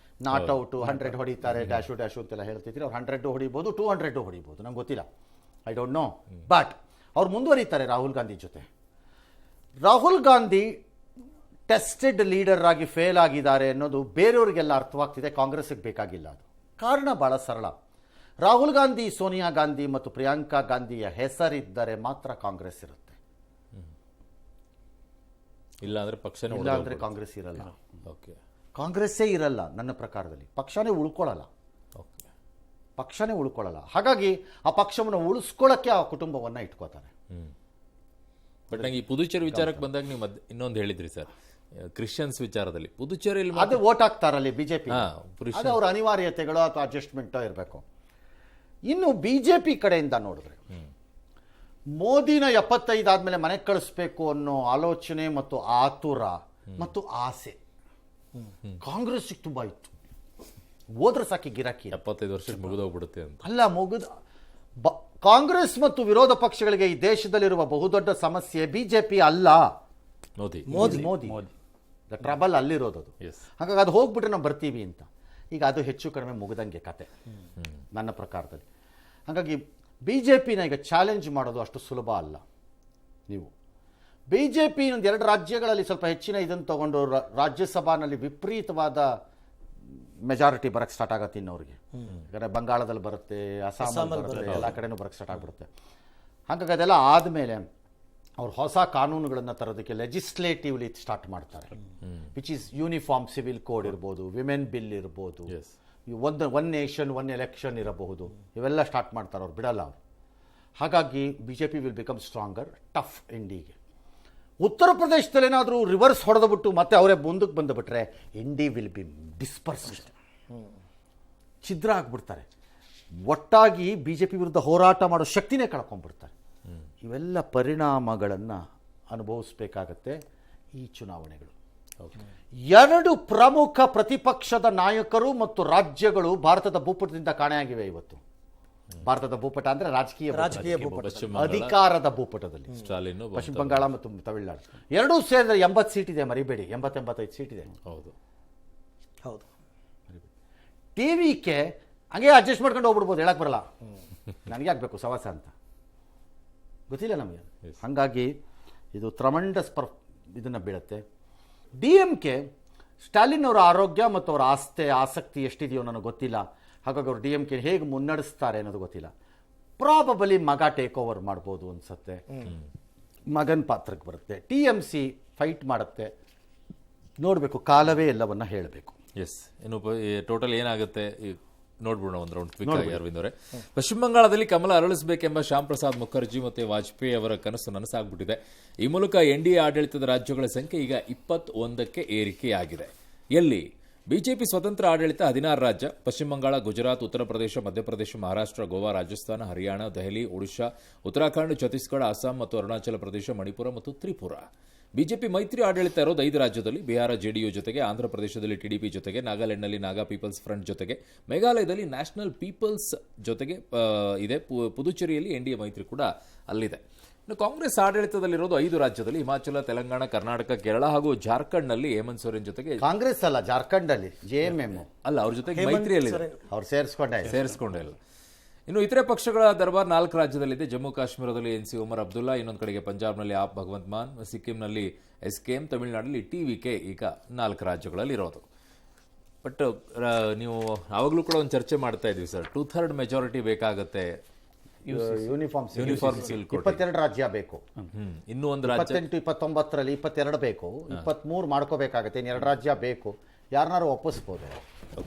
ನಾಟ್ ಔಟು, 100 ಹೊಡಿತಾರೆ, ಡ್ಯಾಶು ಅಂತೆಲ್ಲ ಹೇಳ್ತಿದ್ದೀರಿ. ಅವ್ರು 100 ಹೊಡಿಬೋದು, 200 ಹೊಡಿಬೋದು, ನಂಗೆ ಗೊತ್ತಿಲ್ಲ, ಐ ಡೋಂಟ್ ನೋ. ಬಟ್ ಅವ್ರು ಮುಂದುವರಿತಾರೆ ರಾಹುಲ್ ಗಾಂಧಿ ಜೊತೆ. ರಾಹುಲ್ ಗಾಂಧಿ ಟೆಸ್ಟೆಡ್ ಲೀಡರ್ ಆಗಿ ಫೇಲ್ ಆಗಿದ್ದಾರೆ ಅನ್ನೋದು ಬೇರೆಯವರಿಗೆಲ್ಲ ಅರ್ಥವಾಗ್ತಿದೆ, ಕಾಂಗ್ರೆಸ್ಗೆ ಬೇಕಾಗಿಲ್ಲ. ಅದು ಕಾರಣ ಭಾಳ ಸರಳ. ರಾಹುಲ್ ಗಾಂಧಿ, ಸೋನಿಯಾ ಗಾಂಧಿ ಮತ್ತು ಪ್ರಿಯಾಂಕಾ ಗಾಂಧಿಯ ಹೆಸರಿದ್ದರೆ ಮಾತ್ರ ಕಾಂಗ್ರೆಸ್ ಇರುತ್ತೆ. ಇಲ್ಲ ಅಂದ್ರೆ ಪಕ್ಷನೇ ಇಲ್ಲ ಅಂದರೆ ಕಾಂಗ್ರೆಸ್ ಇರಲ್ಲ. ಓಕೆ. ಕಾಂಗ್ರೆಸ್ಸೇ ಇರಲ್ಲ ನನ್ನ ಪ್ರಕಾರದಲ್ಲಿ. ಪಕ್ಷನೇ ಉಳ್ಕೊಳ್ಳಲ್ಲ. ಓಕೆ. ಪಕ್ಷನೇ ಉಳ್ಕೊಳ್ಳಲ್ಲ. ಹಾಗಾಗಿ ಆ ಪಕ್ಷವನ್ನು ಉಳಿಸ್ಕೊಳ್ಳೋಕ್ಕೆ ಆ ಕುಟುಂಬವನ್ನು ಇಟ್ಕೋತಾರೆ. ಬಟ್ ನಂಗೆ ಈ ಪುದುಚೇರಿ ವಿಚಾರಕ್ಕೆ ಬಂದಾಗ ನೀವು ಇನ್ನೊಂದು ಹೇಳಿದ್ರಿ ಸರ್, ಕ್ರಿಶ್ಚಿಯನ್ಸ್ ವಿಚಾರದಲ್ಲಿ ಪುದುಚೇರಿಯಲ್ಲಿ ಅದು ವೋಟ್ ಹಾಕ್ತಾರಲ್ಲಿ BJP. ಪುರುಷ ಅದು ಅವರ ಅನಿವಾರ್ಯತೆಗಳು ಅಥವಾ ಅಡ್ಜಸ್ಟ್ಮೆಂಟೋ ಇರಬೇಕು. ಇನ್ನು BJP ಕಡೆಯಿಂದ ನೋಡಿದ್ರೆ, ಮೋದಿನ 75 ಆದಮೇಲೆ ಮನೆಗೆ ಕಳಿಸ್ಬೇಕು ಅನ್ನೋ ಆಲೋಚನೆ ಮತ್ತು ಆತುರ ಮತ್ತು ಆಸೆ ಕಾಂಗ್ರೆಸ್ಸಿಗೆ ತುಂಬ ಇತ್ತು. ಹೋದ್ರೆ ಸಾಕಿ ಗಿರಾಕಿ, 75 ವರ್ಷಕ್ಕೆ ಮುಗಿದೋಗ್ಬಿಡುತ್ತೆ ಅಂತ ಅಲ್ಲ. ಕಾಂಗ್ರೆಸ್ ಮತ್ತು ವಿರೋಧ ಪಕ್ಷಗಳಿಗೆ ಈ ದೇಶದಲ್ಲಿರುವ ಬಹುದೊಡ್ಡ ಸಮಸ್ಯೆ BJP ಅಲ್ಲ, ಮೋದಿ. The trouble ಅಲ್ಲಿರೋದು. ಹಾಗಾಗಿ ಅದು ಹೋಗ್ಬಿಟ್ರೆ ನಾವು ಬರ್ತೀವಿ ಅಂತ. ಈಗ ಅದು ಹೆಚ್ಚು ಕಡಿಮೆ ಮುಗಿದಂಗೆ ಕತೆ ನನ್ನ ಪ್ರಕಾರದಲ್ಲಿ. ಹಾಗಾಗಿ BJPನ ಈಗ ಚಾಲೆಂಜ್ ಮಾಡೋದು ಅಷ್ಟು ಸುಲಭ ಅಲ್ಲ. ನೀವು BJP ಒಂದು 2 ರಾಜ್ಯಗಳಲ್ಲಿ ಸ್ವಲ್ಪ ಹೆಚ್ಚಿನ ಇದನ್ನು ತಗೊಂಡು ರಾಜ್ಯಸಭಾನಲ್ಲಿ ವಿಪರೀತವಾದ ಮೆಜಾರಿಟಿ ಬರಕ್ಕೆ ಸ್ಟಾರ್ಟ್ ಆಗತ್ತೆ ಇನ್ನವ್ರಿಗೆ. ಯಾಕಂದರೆ ಬಂಗಾಳದಲ್ಲಿ ಬರುತ್ತೆ, ಅಸ್ಸಾಮಲ್ಲಿ ಬರುತ್ತೆ, ಎಲ್ಲ ಕಡೆನೂ ಬರಕ್ಕೆ ಸ್ಟಾರ್ಟ್ ಆಗಿಬಿಡುತ್ತೆ. ಹಾಗಾಗಿ ಅದೆಲ್ಲ ಆದಮೇಲೆ ಅವ್ರು ಹೊಸ ಕಾನೂನುಗಳನ್ನು ತರೋದಕ್ಕೆ ಲೆಜಿಸ್ಲೇಟಿವ್ಲಿ ಸ್ಟಾರ್ಟ್ ಮಾಡ್ತಾರೆ. Which is uniform civil code ಇರ್ಬೋದು, ವಿಮೆನ್ ಬಿಲ್ ಇರ್ಬೋದು, ಒನ್ ನೇಷನ್ ಒನ್ ಎಲೆಕ್ಷನ್ ಇರಬಹುದು. ಇವೆಲ್ಲ ಸ್ಟಾರ್ಟ್ ಮಾಡ್ತಾರೆ, ಅವ್ರು ಬಿಡಲ್ಲ ಅವರು. ಹಾಗಾಗಿ BJP will become stronger, tough ಇಂಡಿಗೆ. ಉತ್ತರ ಪ್ರದೇಶದಲ್ಲಿ ಏನಾದರೂ ರಿವರ್ಸ್ ಹೊಡೆದ್ಬಿಟ್ಟು ಮತ್ತೆ ಅವರೇ ಮುಂದಕ್ಕೆ ಬಂದುಬಿಟ್ರೆ ಇಂಡಿ ವಿಲ್ ಬಿ ಡಿಸ್ಪರ್ಸ್ಡ್, ಛಿದ್ರ ಆಗಿಬಿಡ್ತಾರೆ. ಒಟ್ಟಾಗಿ BJP ವಿರುದ್ಧ ಹೋರಾಟ ಮಾಡೋ ಶಕ್ತಿನೇ ಕಳ್ಕೊಂಡ್ಬಿಡ್ತಾರೆ. ಇವೆಲ್ಲ ಪರಿಣಾಮಗಳನ್ನು ಅನುಭವಿಸಬೇಕಾಗತ್ತೆ ಈ ಚುನಾವಣೆಗಳು. 2 ಪ್ರಮುಖ ಪ್ರತಿಪಕ್ಷದ ನಾಯಕರು ಮತ್ತು ರಾಜ್ಯಗಳು ಭಾರತದ ಭೂಪಟದಿಂದ ಕಾಣೆಯಾಗಿವೆ ಇವತ್ತು. ಭಾರತದ ಭೂಪಟ ಅಂದರೆ ರಾಜಕೀಯ ಭೂಪಟ, ಅಧಿಕಾರದ ಭೂಪಟದಲ್ಲಿ ಸ್ಟಾಲಿನ್, ಪಶ್ಚಿಮ ಬಂಗಾಳ ಮತ್ತು ತಮಿಳುನಾಡು ಎರಡೂ ಸೇರಿದ್ರೆ 80 ಸೀಟ್ ಇದೆ, ಮರಿಬೇಡಿ. 80-85 ಸೀಟ್ ಇದೆ. ಹೌದು. TVK ಹಂಗೆ ಅಡ್ಜಸ್ಟ್ ಮಾಡ್ಕೊಂಡು ಹೋಗ್ಬಿಡ್ಬೋದು, ಹೇಳಕ್ ಬರಲ್ಲ. ನನಗೆ ಆಗಬೇಕು ಸವಾಸ ಅಂತ ಗೊತ್ತಿಲ್ಲ ನಮಗೆ. ಹಾಗಾಗಿ ಇದು ಟ್ರಮೆಂಡಸ್ ಇದನ್ನು ಬೀಳುತ್ತೆ. DMK ಸ್ಟಾಲಿನ್ ಅವರ ಆರೋಗ್ಯ ಮತ್ತು ಅವರ ಆಸಕ್ತಿ ಎಷ್ಟಿದೆಯೋ ನನಗೆ ಗೊತ್ತಿಲ್ಲ. ಹಾಗಾಗಿ ಅವರು DMK ಹೇಗೆ ಮುನ್ನಡೆಸ್ತಾರೆ ಅನ್ನೋದು ಗೊತ್ತಿಲ್ಲ. ಪ್ರಾಬಬಲಿ ಮಗ ಟೇಕ್ ಓವರ್ ಮಾಡ್ಬೋದು ಅನ್ಸುತ್ತೆ, ಮಗನ ಪಾತ್ರಕ್ಕೆ ಬರುತ್ತೆ. TMC ಫೈಟ್ ಮಾಡುತ್ತೆ, ನೋಡಬೇಕು, ಕಾಲವೇ ಎಲ್ಲವನ್ನ ಹೇಳಬೇಕು. ಎಸ್. ಇನ್ನು ಟೋಟಲ್ ಏನಾಗುತ್ತೆ ನೋಡ್ಬಿಡೋಣ ಒಂದು ರೌಂಡ್ ಕ್ವಿಕ್ ಆಗಿ ಅರವಿಂದ್ ಅವರೇ. ಪಶ್ಚಿಮ ಬಂಗಾಳದಲ್ಲಿ ಕಮಲ ಅರಳಿಸಬೇಕೆಂಬ ಶ್ಯಾಮ್ ಪ್ರಸಾದ್ ಮುಖರ್ಜಿ ಮತ್ತು ವಾಜಪೇಯಿ ಅವರ ಕನಸು ನನಸಾಗ್ಬಿಟ್ಟಿದೆ. ಈ ಮೂಲಕ ಎನ್ಡಿಎ ಆಡಳಿತದ ರಾಜ್ಯಗಳ ಸಂಖ್ಯೆ ಈಗ 21ಕ್ಕೆ ಏರಿಕೆಯಾಗಿದೆ. ಎಲ್ಲಿ ಬಿಜೆಪಿ ಸ್ವತಂತ್ರ ಆಡಳಿತ 16 ರಾಜ್ಯ, ಪಶ್ಚಿಮ ಬಂಗಾಳ, ಗುಜರಾತ್, ಉತ್ತರ ಪ್ರದೇಶ, ಮಧ್ಯಪ್ರದೇಶ, ಮಹಾರಾಷ್ಟ್ರ, ಗೋವಾ, ರಾಜಸ್ಥಾನ, ಹರಿಯಾಣ, ದೆಹಲಿ, ಒಡಿಶಾ, ಉತ್ತರಾಖಂಡ್, ಛತ್ತೀಸ್ಗಢ, ಅಸ್ಸಾಂ ಮತ್ತು ಅರುಣಾಚಲ ಪ್ರದೇಶ, ಮಣಿಪುರ ಮತ್ತು ತ್ರಿಪುರ. ಬಿಜೆಪಿ ಮೈತ್ರಿ ಆಡಳಿತ ಇರೋದು 5 ರಾಜ್ಯದಲ್ಲಿ, ಬಿಹಾರ ಜೆಡಿಯು ಜೊತೆಗೆ, ಆಂಧ್ರ ಪ್ರದೇಶದಲ್ಲಿ ಟಿಡಿಪಿ ಜೊತೆಗೆ, ನಾಗಾಲ್ಯಾಂಡ್ನಲ್ಲಿ ನಾಗಾ ಪೀಪಲ್ಸ್ ಫ್ರಂಟ್ ಜೊತೆಗೆ, ಮೇಘಾಲಯದಲ್ಲಿ ನ್ಯಾಷನಲ್ ಪೀಪಲ್ಸ್ ಜೊತೆಗೆ ಇದೆ. ಪುದುಚೇರಿಯಲ್ಲಿ ಎನ್ಡಿಎ ಮೈತ್ರಿ ಕೂಡ ಅಲ್ಲಿದೆ. ಇನ್ನು ಕಾಂಗ್ರೆಸ್ ಆಡಳಿತದಲ್ಲಿರೋದು 5 ರಾಜ್ಯದಲ್ಲಿ, ಹಿಮಾಚಲ, ತೆಲಂಗಾಣ, ಕರ್ನಾಟಕ, ಕೇರಳ ಹಾಗೂ ಜಾರ್ಖಂಡ್ನಲ್ಲಿ ಹೇಮಂತ್ ಸೊರೇನ್ ಜೊತೆಗೆ, ಕಾಂಗ್ರೆಸ್ ಅಲ್ಲ ಜಾರ್ಖಂಡ್ ಅಲ್ಲಿ JMM ಅಲ್ಲ ಅವ್ರ ಜೊತೆಗೆ ಮೈತ್ರಿಯಲ್ಲಿ ಅವ್ರು ಸೇರಿಸ್ಕೊಂಡೇ ಇಲ್ಲ. ಇನ್ನು ಇತರೆ ಪಕ್ಷಗಳ ದರ್ಬಾರ್ 4 ರಾಜ್ಯದಲ್ಲಿದೆ. ಜಮ್ಮು ಕಾಶ್ಮೀರದಲ್ಲಿ NC ಉಮರ್ ಅಬ್ದುಲ್ಲಾ, ಇನ್ನೊಂದು ಕಡೆಗೆ ಪಂಜಾಬ್ನಲ್ಲಿ ಆಪ್ ಭಗವಂತ್ ಮಾನ್, ಸಿಕ್ಕಿಂನಲ್ಲಿ SKM, ತಮಿಳುನಾಡಲ್ಲಿ TVK ಈಗ 4 ರಾಜ್ಯಗಳಲ್ಲಿ ಇರೋದು. ಬಟ್ ನೀವು ಆವಾಗಲೂ ಕೂಡ ಒಂದು ಚರ್ಚೆ ಮಾಡ್ತಾ ಇದ್ವಿ ಸರ್, 2/3 ಮೆಜಾರಿಟಿ ಬೇಕಾಗತ್ತೆ ಯೂನಿಫಾರ್ಮ್ 22 ರಾಜ್ಯ ಬೇಕು. ಇನ್ನೂ ಒಂದು ರಾಜ್ಯ 28, 29ರಲ್ಲಿ 22 ಬೇಕು, 23 ಮಾಡ್ಕೋಬೇಕಾಗತ್ತೆ. 2 ರಾಜ್ಯ ಬೇಕು. ಯಾರನ್ನಾರು ಒಪ್ಪಿಸ್ಬೋದು.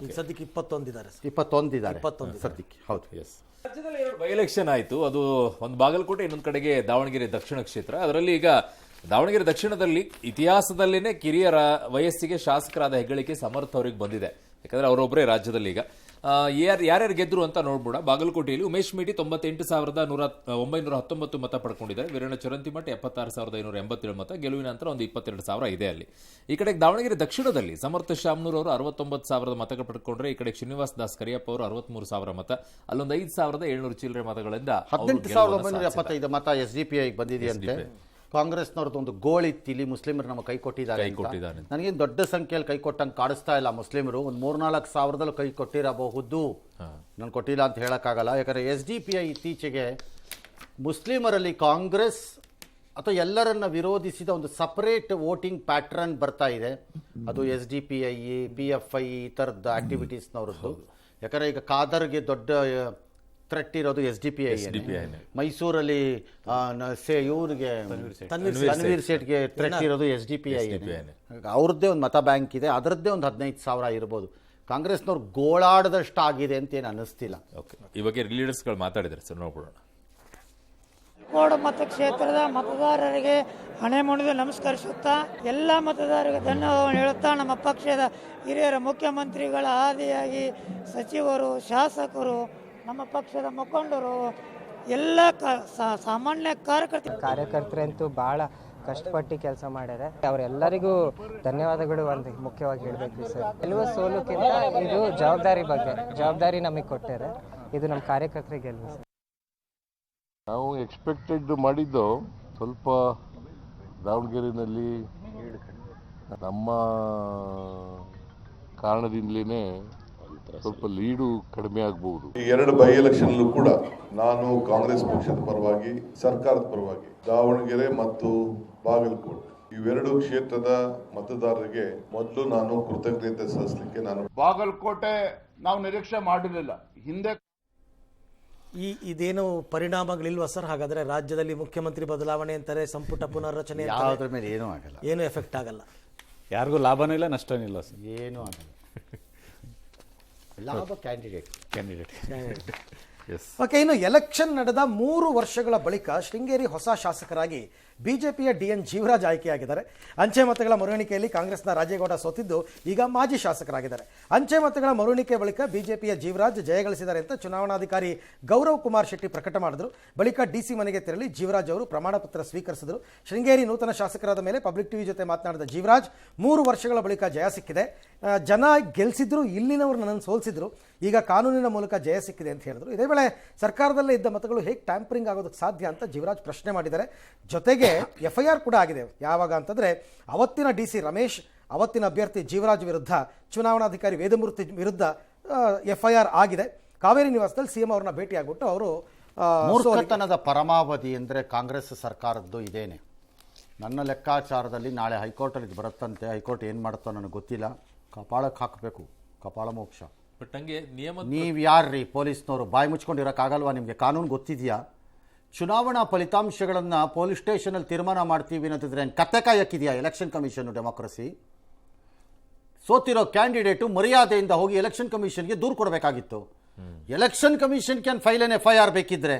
ಈಗ ಸದ್ಯಕ್ಕೆ 21 ಇದ್ದಾರೆ. 21 ಇದ್ದಾರೆ ಸದ್ಯಕ್ಕೆ. ಹೌದು. ಎಸ್. ರಾಜ್ಯದಲ್ಲಿ 2 ಬೈ ಎಲೆಕ್ಷನ್ ಆಯಿತು. ಅದು ಒಂದು ಬಾಗಲಕೋಟೆ, ಇನ್ನೊಂದು ಕಡೆಗೆ ದಾವಣಗೆರೆ ದಕ್ಷಿಣ ಕ್ಷೇತ್ರ. ಅದರಲ್ಲಿ ಈಗ ದಾವಣಗೆರೆ ದಕ್ಷಿಣದಲ್ಲಿ ಇತಿಹಾಸದಲ್ಲಿನೇ ಕಿರಿಯರ ವಯಸ್ಸಿಗೆ ಶಾಸಕರಾದ ಹೆಗ್ಗಳಿಕೆ ಸಮರ್ಥ ಅವರಿಗೆ ಬಂದಿದೆ. ಯಾಕಂದ್ರೆ ಅವರೊಬ್ಬರೇ ರಾಜ್ಯದಲ್ಲಿ ಈಗ ಯಾರ್ಯಾರು ಗೆದ್ರು ಅಂತ ನೋಡ್ಬೋಣ. ಬಾಗಲಕೋಟೆಯಲ್ಲಿ ಉಮೇಶ್ ಮೇಟಿ 98,919 ಮತ ಪಡ್ಕೊಂಡಿದ್ದಾರೆ. ವೀರಣ್ಣ ಚರಂತಿಮಠ 76,587 ಮತ. ಗೆಲುವಿನ ನಂತರ ಒಂದು 22,000 ಇದೆ ಅಲ್ಲಿ. ಈ ಕಡೆ ದಾವಣಗೆರೆ ದಕ್ಷಿಣದಲ್ಲಿ ಸಮರ್ಥ ಶಾಮ್ನೂರ್ ಅವರು 69,000 ಮತಗಳು ಪಡ್ಕೊಂಡ್ರೆ, ಈ ಕಡೆ ಶ್ರೀನಿವಾಸ್ ದಾಸ್ ಕರಿಯಪ್ಪ ಅವರು 63,000 ಮತ, ಅಲ್ಲೊಂದು 5,700 ಚಿಲ್ಲರೆ ಮತಗಳಿಂದ 18,975 ಮತ SDPI ಬಂದಿದೆಯಂತೆ. ಕಾಂಗ್ರೆಸ್ನವ್ರದ್ದು ಒಂದು ಗೋಳಿತ್ತು, ಇಲ್ಲಿ ಮುಸ್ಲಿಮರು ನಮ್ಮ ಕೈ ಕೊಟ್ಟಿದ್ದಾರೆ. ನನಗೇನು ದೊಡ್ಡ ಸಂಖ್ಯೆಯಲ್ಲಿ ಕೈ ಕೊಟ್ಟಂಗೆ ಕಾಣಿಸ್ತಾ ಇಲ್ಲ. ಮುಸ್ಲಿಮರು ಒಂದು 3-4 ಸಾವಿರದಲ್ಲಿ ಕೈ ಕೊಟ್ಟಿರಬಹುದು. ನಾನು ಕೊಟ್ಟಿಲ್ಲ ಅಂತ ಹೇಳೋಕ್ಕಾಗಲ್ಲ. ಯಾಕಂದರೆ SDPI ಇತ್ತೀಚೆಗೆ ಮುಸ್ಲಿಮರಲ್ಲಿ ಕಾಂಗ್ರೆಸ್ ಅಥವಾ ಎಲ್ಲರನ್ನ ವಿರೋಧಿಸಿದ ಒಂದು ಸಪರೇಟ್ ವೋಟಿಂಗ್ ಪ್ಯಾಟ್ರನ್ ಬರ್ತಾ ಇದೆ. ಅದು SDPI, PFI ಈ ಥರದ ಆಕ್ಟಿವಿಟೀಸ್ನವ್ರದ್ದು. ಯಾಕಂದರೆ ಈಗ ಖಾದರ್ಗೆ ದೊಡ್ಡ ಥ್ರೆಟ್ ಇರೋದು SDPI. ಮೈಸೂರಲ್ಲಿ ಇವ್ರಿಗೆ ತನ್ವೀರ್ ಸೇಠ್ಗೆ ಥ್ರೆಟ್ ಇರೋದು SDPI. ಅವ್ರದ್ದೇ ಒಂದು ಮತ ಬ್ಯಾಂಕ್ ಇದೆ, ಅದರದ್ದೇ ಒಂದು 15,000 ಇರ್ಬೋದು. ಕಾಂಗ್ರೆಸ್ನವ್ರು ಗೋಳಾಡದಷ್ಟಾಗಿದೆ ಅಂತ ಏನು ಅನ್ನಿಸ್ತಿಲ್ಲ. ಓಕೆ, ಈ ಬಗ್ಗೆ ಲೀಡರ್ಸ್ಗಳು ಮಾತಾಡಿದ್ದಾರೆ ಸರ್, ನೋಡ್ಬಿಡೋಣ. ಕೋಡ ಮತಕ್ಷೇತ್ರದ ಮತದಾರರಿಗೆ ಹಣೆ ಮುಣಿದು ನಮಸ್ಕರಿಸುತ್ತಾ ಎಲ್ಲ ಮತದಾರರಿಗೆ ಧನ್ಯವಾದವನ್ನು ಹೇಳುತ್ತಾ, ನಮ್ಮ ಪಕ್ಷದ ಹಿರಿಯರ ಮುಖ್ಯಮಂತ್ರಿಗಳ ಆದಿಯಾಗಿ ಸಚಿವರು, ಶಾಸಕರು, ನಮ್ಮ ಪಕ್ಷದ ಮುಖಂಡರು, ಎಲ್ಲ ಸಾಮಾನ್ಯ ಕಾರ್ಯಕರ್ತರಂತೂ ಭಾಳ ಕಷ್ಟಪಟ್ಟು ಕೆಲಸ ಮಾಡ್ಯಾರ. ಅವರೆಲ್ಲರಿಗೂ ಧನ್ಯವಾದಗಳು ಒಂದು ಮುಖ್ಯವಾಗಿ ಹೇಳಬೇಕು ಸರ್. ಗೆಲುವು ಸೋಲುಕ್ಕಿಂತ ಇದು ಜವಾಬ್ದಾರಿ ನಮಗೆ ಕೊಟ್ಟಾರೆ. ಇದು ನಮ್ಮ ಕಾರ್ಯಕರ್ತರಿಗೆ ಗೆಲುವು ಸರ್. ನಾವು ಎಕ್ಸ್ಪೆಕ್ಟೆಡ್ ಮಾಡಿದ್ದು ಸ್ವಲ್ಪ ದಾವಣಗೆರೆಯಲ್ಲಿ ನಮ್ಮ ಕಾರಣದಿಂದಲೇ ಸ್ವಲ್ಪ ಲೀಡು ಕಡಿಮೆ ಆಗಬಹುದು. ಈ 2 ಬೈ ಎಲೆಕ್ಷನ್ ಕೂಡ ನಾನು ಕಾಂಗ್ರೆಸ್ ಪಕ್ಷದ ಪರವಾಗಿ, ಸರ್ಕಾರದ ಪರವಾಗಿ ದಾವಣಗೆರೆ ಮತ್ತು ಬಾಗಲಕೋಟೆ ಇವೆರಡು ಕ್ಷೇತ್ರದ ಮತದಾರರಿಗೆ ಮೊದಲು ನಾನು ಕೃತಜ್ಞತೆ ಸಲ್ಲಿಸಲಿಕ್ಕೆ ನಾನು ಬಾಗಲಕೋಟೆ ನಾವು ನಿರೀಕ್ಷೆ ಮಾಡಿರಲಿಲ್ಲ. ಹಿಂದೆ ಇದೇನು ಪರಿಣಾಮಗಳಿಲ್ವಾ ಸರ್? ಹಾಗಾದ್ರೆ ರಾಜ್ಯದಲ್ಲಿ ಮುಖ್ಯಮಂತ್ರಿ ಬದಲಾವಣೆ ಅಂತಾರೆ, ಸಂಪುಟ ಪುನರ್ರಚನೆ, ಯಾವುದ್ರ ಮೇಲೆ ಏನೂ ಆಗಲ್ಲ, ಏನು ಎಫೆಕ್ಟ್ ಆಗಲ್ಲ. ಯಾರಿಗೂ ಲಾಭನೂ ಇಲ್ಲ, ನಷ್ಟನೂ ಇಲ್ಲ ಸರ್. ಏನೂ ಆಗಲ್ಲ. ಲಾಭ ಕ್ಯಾಂಡಿಡೇಟ್. ಓಕೆ, ಇನ್ನು ಎಲೆಕ್ಷನ್ ನಡೆದ 3 ವರ್ಷಗಳ ಬಳಿಕ ಶೃಂಗೇರಿ ಹೊಸ ಶಾಸಕರಾಗಿ ಬಿಜೆಪಿಯ DN ಜೀವರಾಜ್ ಆಯ್ಕೆಯಾಗಿದ್ದಾರೆ. ಅಂಚೆ ಮತಗಳ ಮರುಣಿಕೆಯಲ್ಲಿ ಕಾಂಗ್ರೆಸ್ನ ರಾಜೇಗೌಡ ಸೋತಿದ್ದು ಈಗ ಮಾಜಿ ಶಾಸಕರಾಗಿದ್ದಾರೆ. ಅಂಚೆ ಮತಗಳ ಮರುಣಿಕೆ ಬಳಿಕ ಬಿಜೆಪಿಯ ಜೀವರಾಜ್ ಜಯಗಳಿಸಿದ್ದಾರೆ ಅಂತ ಚುನಾವಣಾಧಿಕಾರಿ ಗೌರವ್ ಕುಮಾರ್ ಶೆಟ್ಟಿ ಪ್ರಕಟ ಮಾಡಿದ್ರು. ಬಳಿಕ DC ಮನೆಗೆ ತೆರಳಿ ಜೀವರಾಜ್ ಅವರು ಪ್ರಮಾಣ ಪತ್ರ ಸ್ವೀಕರಿಸಿದರು. ಶೃಂಗೇರಿ ನೂತನ ಶಾಸಕರಾದ ಮೇಲೆ ಪಬ್ಲಿಕ್ ಟಿವಿ ಜೊತೆ ಮಾತನಾಡಿದ ಜೀವರಾಜ್, 3 ವರ್ಷಗಳ ಬಳಿಕ ಜಯ ಸಿಕ್ಕಿದೆ. ಜನ ಗೆಲ್ಸಿದ್ರು, ಇಲ್ಲಿನವರು ನನ್ನನ್ನು ಸೋಲಿಸಿದ್ರು, ಈಗ ಕಾನೂನಿನ ಮೂಲಕ ಜಯ ಸಿಕ್ಕಿದೆ ಅಂತ ಹೇಳಿದ್ರು. ಇದೇ ವೇಳೆ ಸರ್ಕಾರದಲ್ಲೇ ಇದ್ದ ಮತಗಳು ಹೇಗೆ ಟ್ಯಾಂಪರಿಂಗ್ ಆಗೋದಕ್ಕೆ ಸಾಧ್ಯ ಅಂತ ಜೀವರಾಜ್ ಪ್ರಶ್ನೆ ಮಾಡಿದ್ದಾರೆ. ಜೊತೆಗೆ FIR ಕೂಡ ಆಗಿದೆ. ಯಾವಾಗ ಅಂತಂದರೆ ಅವತ್ತಿನ DC ರಮೇಶ್, ಅವತ್ತಿನ ಅಭ್ಯರ್ಥಿ ಜೀವರಾಜ್ ವಿರುದ್ಧ, ಚುನಾವಣಾಧಿಕಾರಿ ವೇದಮೂರ್ತಿ ವಿರುದ್ಧ FIR ಆಗಿದೆ. ಕಾವೇರಿ ನಿವಾಸದಲ್ಲಿ CM ಅವ್ರನ್ನ ಭೇಟಿಯಾಗ್ಬಿಟ್ಟು ಅವರು ಮೂರ್ಖತನದ ಪರಮಾವಧಿ ಅಂದರೆ ಕಾಂಗ್ರೆಸ್ ಸರ್ಕಾರದ್ದು ಇದೇನೆ. ನನ್ನ ಲೆಕ್ಕಾಚಾರದಲ್ಲಿ ನಾಳೆ ಹೈಕೋರ್ಟಲ್ಲಿ ಇದು ಬರುತ್ತಂತೆ. ಹೈಕೋರ್ಟ್ ಏನು ಮಾಡುತ್ತೋ ನನಗೆ ಗೊತ್ತಿಲ್ಲ. ಕಪಾಳಕ್ಕೆ ಹಾಕಬೇಕು, ಕಪಾಳ ಮೋಕ್ಷ. ಬಟ್ ಹಂಗೆ ನಿಯಮ, ನೀವು ಯಾರ್ರೀ ಪೊಲೀಸ್ನವರು? ಬಾಯಿ ಮುಚ್ಕೊಂಡಿರೋಕ್ಕಾಗಲ್ವಾ ನಿಮಗೆ? ಕಾನೂನು ಗೊತ್ತಿದೆಯಾ? ಚುನಾವಣಾ ಫಲಿತಾಂಶಗಳನ್ನು ಪೊಲೀಸ್ ಸ್ಟೇಷನಲ್ಲಿ ತೀರ್ಮಾನ ಮಾಡ್ತೀವಿ ಅನ್ನೋದಿದ್ರೆ ಕತ್ತೆ ಕಾಯಕ್ಕಿದೆಯಾ ಎಲೆಕ್ಷನ್ ಕಮಿಷನ್? ಡೆಮೋಕ್ರಸಿ. ಸೋತಿರೋ ಕ್ಯಾಂಡಿಡೇಟು ಮರ್ಯಾದೆಯಿಂದ ಹೋಗಿ ಎಲೆಕ್ಷನ್ ಕಮಿಷನ್ಗೆ ದೂರು ಕೊಡಬೇಕಾಗಿತ್ತು. Election commission can file an FIR ಬೇಕಿದ್ರೆ,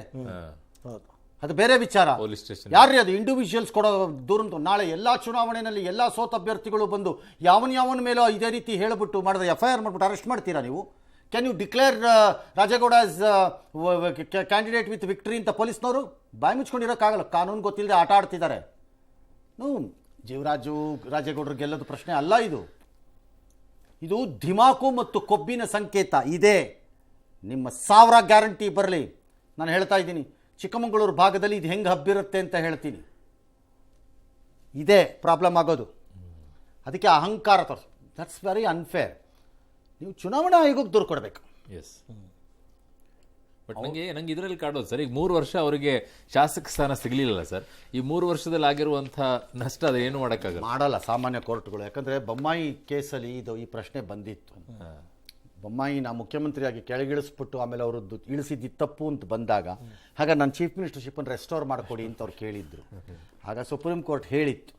ಅದು ಬೇರೆ ವಿಚಾರ. ಪೊಲೀಸ್ ಸ್ಟೇಷನ್ ಯಾರ್ರೀ ಅದು ಇಂಡಿವಿಜುವಲ್ಸ್ ಕೊಡೋ ದೂರಂತು? ನಾಳೆ ಎಲ್ಲ ಚುನಾವಣೆಯಲ್ಲಿ ಎಲ್ಲ ಸೋತ ಅಭ್ಯರ್ಥಿಗಳು ಬಂದು ಯಾವನ ಮೇಲೋ ಇದೇ ರೀತಿ ಹೇಳಿಬಿಟ್ಟು ಮಾಡಿದ್ರೆ FIR ಮಾಡಿಬಿಟ್ಟು ಅರೆಸ್ಟ್ ಮಾಡ್ತೀರಾ ನೀವು? Can you declare Rajegowda as candidate with victory ಅಂತ ಪೊಲೀಸ್ನವರು ಬಾಯಿ ಮುಚ್ಕೊಂಡಿರೋಕ್ಕಾಗಲ್ಲ. ಕಾನೂನು ಗೊತ್ತಿಲ್ಲದೆ ಆಟ ಆಡ್ತಿದ್ದಾರೆ. ಜೀವರಾಜು ರಾಜೇಗೌಡರು ಗೆಲ್ಲೋದು ಪ್ರಶ್ನೆ ಅಲ್ಲ. ಇದು ಧಿಮಾಕು ಮತ್ತು ಕೊಬ್ಬಿನ ಸಂಕೇತ ಇದೆ. ನಿಮ್ಮ 1000 ಗ್ಯಾರಂಟಿ ಬರಲಿ, ನಾನು ಹೇಳ್ತಾ ಇದ್ದೀನಿ, ಚಿಕ್ಕಮಗಳೂರು ಭಾಗದಲ್ಲಿ ಇದು ಹೆಂಗೆ ಹಬ್ಬಿರುತ್ತೆ ಅಂತ ಹೇಳ್ತೀನಿ. ಇದೇ ಪ್ರಾಬ್ಲಮ್ ಆಗೋದು. ಅದಕ್ಕೆ ಅಹಂಕಾರ ತೋರಿಸ್, ದಟ್ಸ್ ವೆರಿ ಅನ್ಫೇರ್. ನೀವು ಚುನಾವಣಾ ಆಯೋಗಕ್ಕೆ ದೂರು ಕೊಡಬೇಕು. ಎಸ್, ಬಟ್ ನಂಗೆ ಇದರಲ್ಲಿ ಕಾಡೋದು ಸರ್, ಈಗ 3 ವರ್ಷ ಅವರಿಗೆ ಶಾಸಕ ಸ್ಥಾನ ಸಿಗಲಿಲ್ಲ ಸರ್. ಈ 3 ವರ್ಷದಲ್ಲಿ ಆಗಿರುವಂಥ ನಷ್ಟ ಅದು ಏನು ಮಾಡಲ್ಲ ಸಾಮಾನ್ಯ ಕೋರ್ಟ್ಗಳು. ಯಾಕಂದರೆ ಬೊಮ್ಮಾಯಿ ಕೇಸಲ್ಲಿ ಈ ಪ್ರಶ್ನೆ ಬಂದಿತ್ತು. ಬೊಮ್ಮಾಯಿ ನಾ ಮುಖ್ಯಮಂತ್ರಿಯಾಗಿ ಕೆಳಗಿಳಿಸ್ಬಿಟ್ಟು ಆಮೇಲೆ ಅವರದ್ದು ಇಳಿಸಿದ್ದು ತಪ್ಪು ಅಂತ ಬಂದಾಗ, ಆಗ ನಾನು ಚೀಫ್ ಮಿನಿಸ್ಟರ್ಶಿಪ್ಪನ್ನು ರೆಸ್ಟೋರ್ ಮಾಡಿಕೊಡಿ ಅಂತ ಅವ್ರು ಕೇಳಿದ್ರು. ಆಗ ಸುಪ್ರೀಂ ಕೋರ್ಟ್ ಹೇಳಿತ್ತು,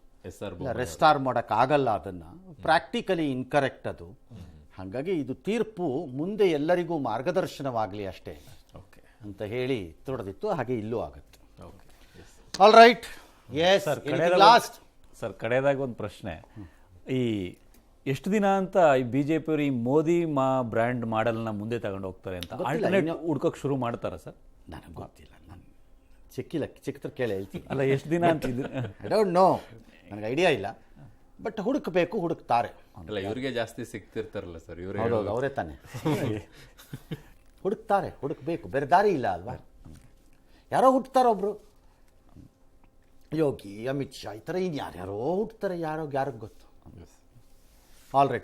ರೆಸ್ಟಾರ್ ಮಾಡೋಕ್ಕಾಗಲ್ಲ, ಅದನ್ನು ಪ್ರಾಕ್ಟಿಕಲಿ ಇನ್ಕರೆಕ್ಟ್ ಅದು. ಹಾಗಾಗಿ ಇದು ತೀರ್ಪು ಮುಂದೆ ಎಲ್ಲರಿಗೂ ಮಾರ್ಗದರ್ಶನವಾಗಲಿ ಅಷ್ಟೇ ಅಂತ ಹೇಳಿ ತೊಡೆದಿತ್ತು. ಹಾಗೆ ಇಲ್ಲೂ ಆಗುತ್ತೆ. All right. Yes last sir, ಕಡೆಯದಾಗಿ ಒಂದು ಪ್ರಶ್ನೆ. ಈ ಎಷ್ಟು ದಿನ ಅಂತ ಈ BJP ಅವರು ಈ ಮೋದಿ ಬ್ರ್ಯಾಂಡ್ ಮಾಡೆಲ್ನ ಮುಂದೆ ತಗೊಂಡು ಹೋಗ್ತಾರೆ ಅಂತ ಆಲ್ಟರ್ನೇಟ್ ಹುಡ್ಕೋಕೆ ಶುರು ಮಾಡ್ತಾರಾ ಸರ್? ನನಗೆ ಗೊತ್ತಿಲ್ಲ, ನಾನು ಚಿಕ್ಕತ್ರ ಕೇಳಿ ಹೇಳ್ತೀನಿ. ಅಲ್ಲ, ಎಷ್ಟು ದಿನ ಅಂತ? ಐ ಡೋಂಟ್ ನೋ, ನನಗೆ ಐಡಿಯಾ ಇಲ್ಲ. ಬಟ್ ಹುಡುಕಬೇಕು, ಹುಡುಕ್ತಾರೆ. ಅಲ್ಲ, ಇವರಿಗೆ ಜಾಸ್ತಿ ಸಿಗ್ತಿರ್ತಾರಲ್ಲ ಸರ್, ಇವರು ಹೌದೌದು, ಅವರೇ ತಾನೆ ಹುಡುಕ್ತಾರೆ, ಹುಡುಕ್ಬೇಕು, ಬೇರೆ ದಾರಿ ಇಲ್ಲ ಅಲ್ವಾ? ಯಾರೋ ಹುಟ್ಟುತ್ತಾರೊಬ್ರು, ಯೋಗಿ, ಅಮಿತ್ ಶಾ, ಈ ಥರ ಇನ್ನು ಯಾರ್ಯಾರೋ ಹುಟ್ಟುತ್ತಾರೆ, ಯಾರಿಗೂ ಗೊತ್ತು. All right.